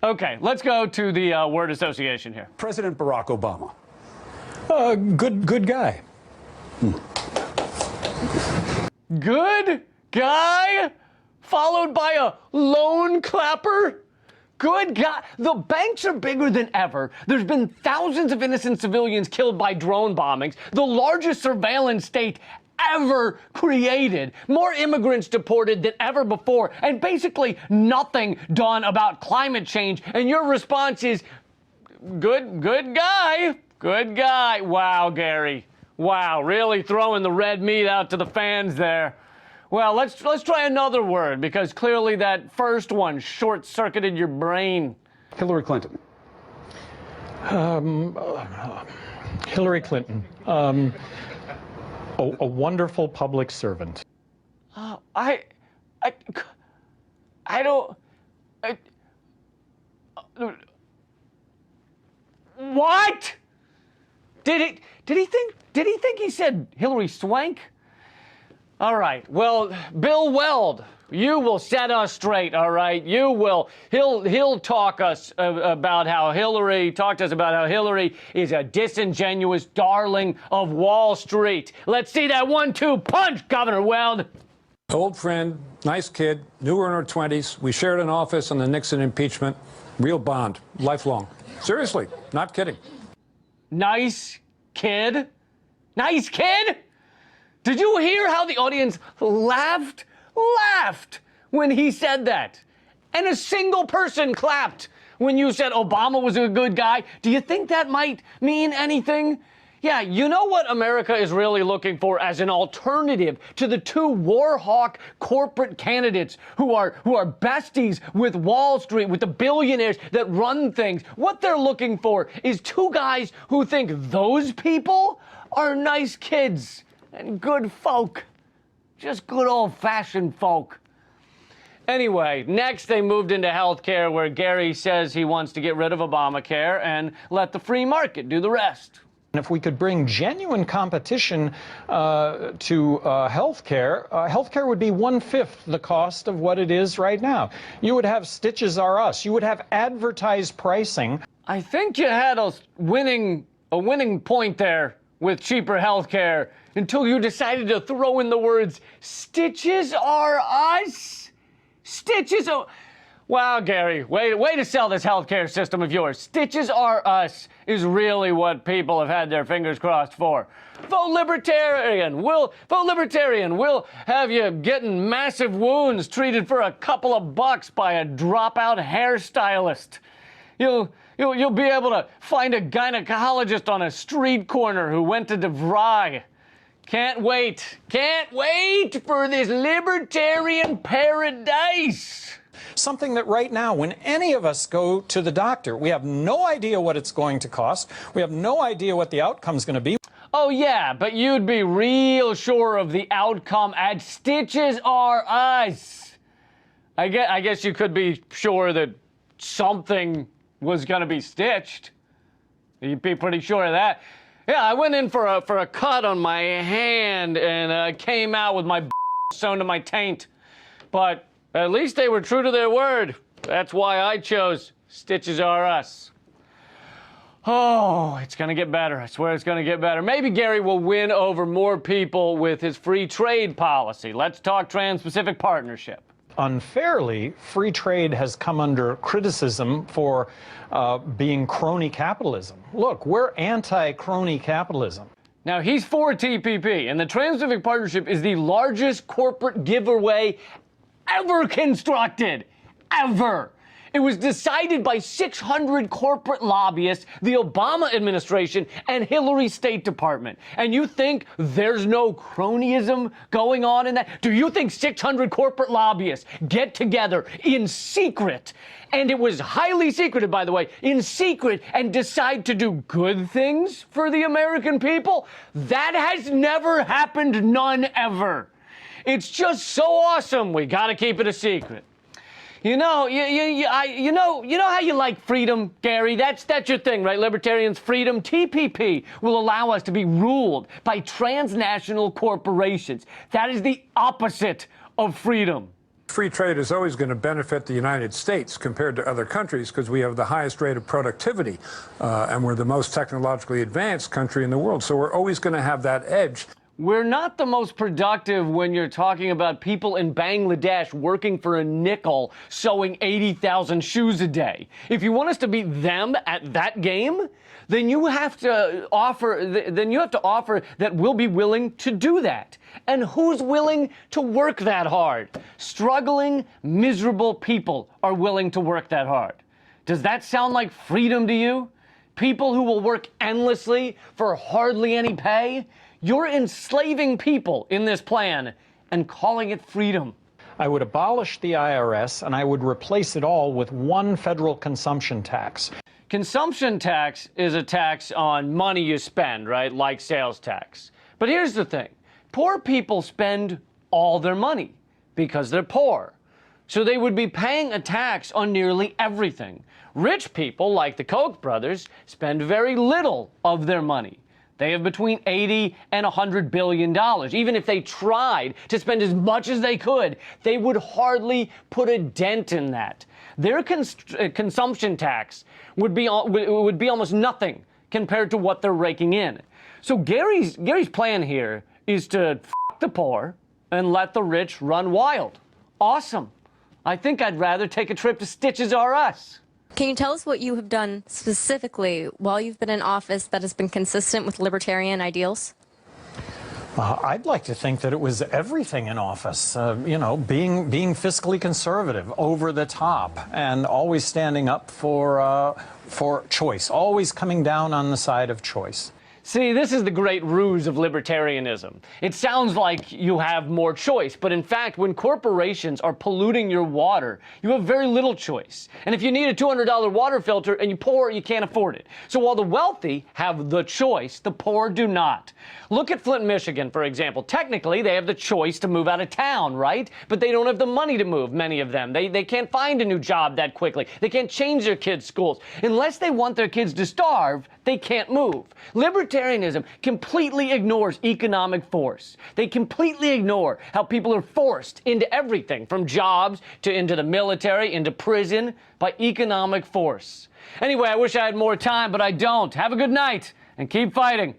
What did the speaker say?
Okay, let's go to the word association here. President Barack Obama. Good guy. Good guy, followed by a lone clapper. Good guy. The banks are bigger than ever. There's been thousands of innocent civilians killed by drone bombings. The largest surveillance state ever created. More immigrants deported than ever before. And basically nothing done about climate change. And your response is, good guy. Good guy. Wow, Gary. Wow, really throwing the red meat out to the fans there. Well, let's try another word, because clearly that first one short-circuited your brain. Hillary Clinton. Hillary Clinton. A wonderful public servant. What? Did he think he said Hillary Swank? All right. Well, Bill Weld, you will set us straight. All right. You will. He'll talk us about how Hillary is a disingenuous darling of Wall Street. Let's see that 1-2 punch, Governor Weld. Old friend, nice kid, knew her in her 20s. We shared an office on the Nixon impeachment. Real bond, lifelong. Seriously, not kidding. Nice kid? Nice kid? Did you hear how the audience laughed when he said that? And a single person clapped when you said Obama was a good guy. Do you think that might mean anything? Yeah, you know what America is really looking for as an alternative to the two war hawk corporate candidates who are besties with Wall Street, with the billionaires that run things. What they're looking for is two guys who think those people are nice kids and good folk. Just good old-fashioned folk. Anyway, next they moved into healthcare, where Gary says he wants to get rid of Obamacare and let the free market do the rest. And if we could bring genuine competition to healthcare, healthcare would be 1/5 the cost of what it is right now. You would have Stitches R Us. You would have advertised pricing. I think you had a winning point there with cheaper healthcare until you decided to throw in the words Stitches R Us. Stitches. Wow, Gary, way to sell this healthcare system of yours. Stitches R Us is really what people have had their fingers crossed for. Vote Libertarian. We'll have you getting massive wounds treated for a couple of bucks by a dropout hairstylist. You'll be able to find a gynecologist on a street corner who went to DeVry. Can't wait for this libertarian paradise. Something that right now, when any of us go to the doctor, we have no idea what it's going to cost. We have no idea what the outcome's going to be. Oh, yeah, but you'd be real sure of the outcome at Stitches R Us. I guess you could be sure that something was going to be stitched. You'd be pretty sure of that. Yeah, I went in for a cut on my hand and came out with my sewn to my taint. But at least they were true to their word. That's why I chose Stitches R Us. Oh, it's going to get better. I swear it's going to get better. Maybe Gary will win over more people with his free trade policy. Let's talk Trans-Pacific Partnership. Unfairly, free trade has come under criticism for being crony capitalism. Look, we're anti-crony capitalism. Now, he's for TPP, and the Trans-Pacific Partnership is the largest corporate giveaway ever constructed. Ever. It was decided by 600 corporate lobbyists, the Obama administration, and Hillary's State Department. And you think there's no cronyism going on in that? Do you think 600 corporate lobbyists get together in secret, and it was highly secreted, by the way, in secret, and decide to do good things for the American people? That has never happened, none ever. It's just so awesome, we gotta keep it a secret. You know how you like freedom, Gary? That's your thing, right? Libertarians, freedom. TPP will allow us to be ruled by transnational corporations. That is the opposite of freedom. Free trade is always going to benefit the United States compared to other countries because we have the highest rate of productivity and we're the most technologically advanced country in the world. So we're always going to have that edge. We're not the most productive when you're talking about people in Bangladesh working for a nickel sewing 80,000 shoes a day. If you want us to beat them at that game, then you have to offer that we'll be willing to do that. And who's willing to work that hard? Struggling, miserable people are willing to work that hard. Does that sound like freedom to you? People who will work endlessly for hardly any pay? You're enslaving people in this plan and calling it freedom. I would abolish the IRS and I would replace it all with one federal consumption tax. Consumption tax is a tax on money you spend, right? Like sales tax. But here's the thing. Poor people spend all their money because they're poor. So they would be paying a tax on nearly everything. Rich people, like the Koch brothers, spend very little of their money. They have between $80 and $100 billion. Even if they tried to spend as much as they could, they would hardly put a dent in that. Their consumption tax would be almost nothing compared to what they're raking in. So Gary's plan here is to f the poor and let the rich run wild. Awesome. I think I'd rather take a trip to Stitches R Us. Can you tell us what you have done specifically while you've been in office that has been consistent with libertarian ideals? I'd like to think that it was everything in office, you know, being fiscally conservative, over the top, and always standing up for choice, always coming down on the side of choice. See, this is the great ruse of libertarianism. It sounds like you have more choice, but in fact, when corporations are polluting your water, you have very little choice. And if you need a $200 water filter and you're poor, you can't afford it. So while the wealthy have the choice, the poor do not. Look at Flint, Michigan, for example. Technically, they have the choice to move out of town, right? But they don't have the money to move, many of them. They can't find a new job that quickly. They can't change their kids' schools. Unless they want their kids to starve, they can't move. Libertarianism completely ignores economic force. They completely ignore how people are forced into everything, from jobs to into the military, into prison, by economic force. Anyway, I wish I had more time, but I don't. Have a good night and keep fighting.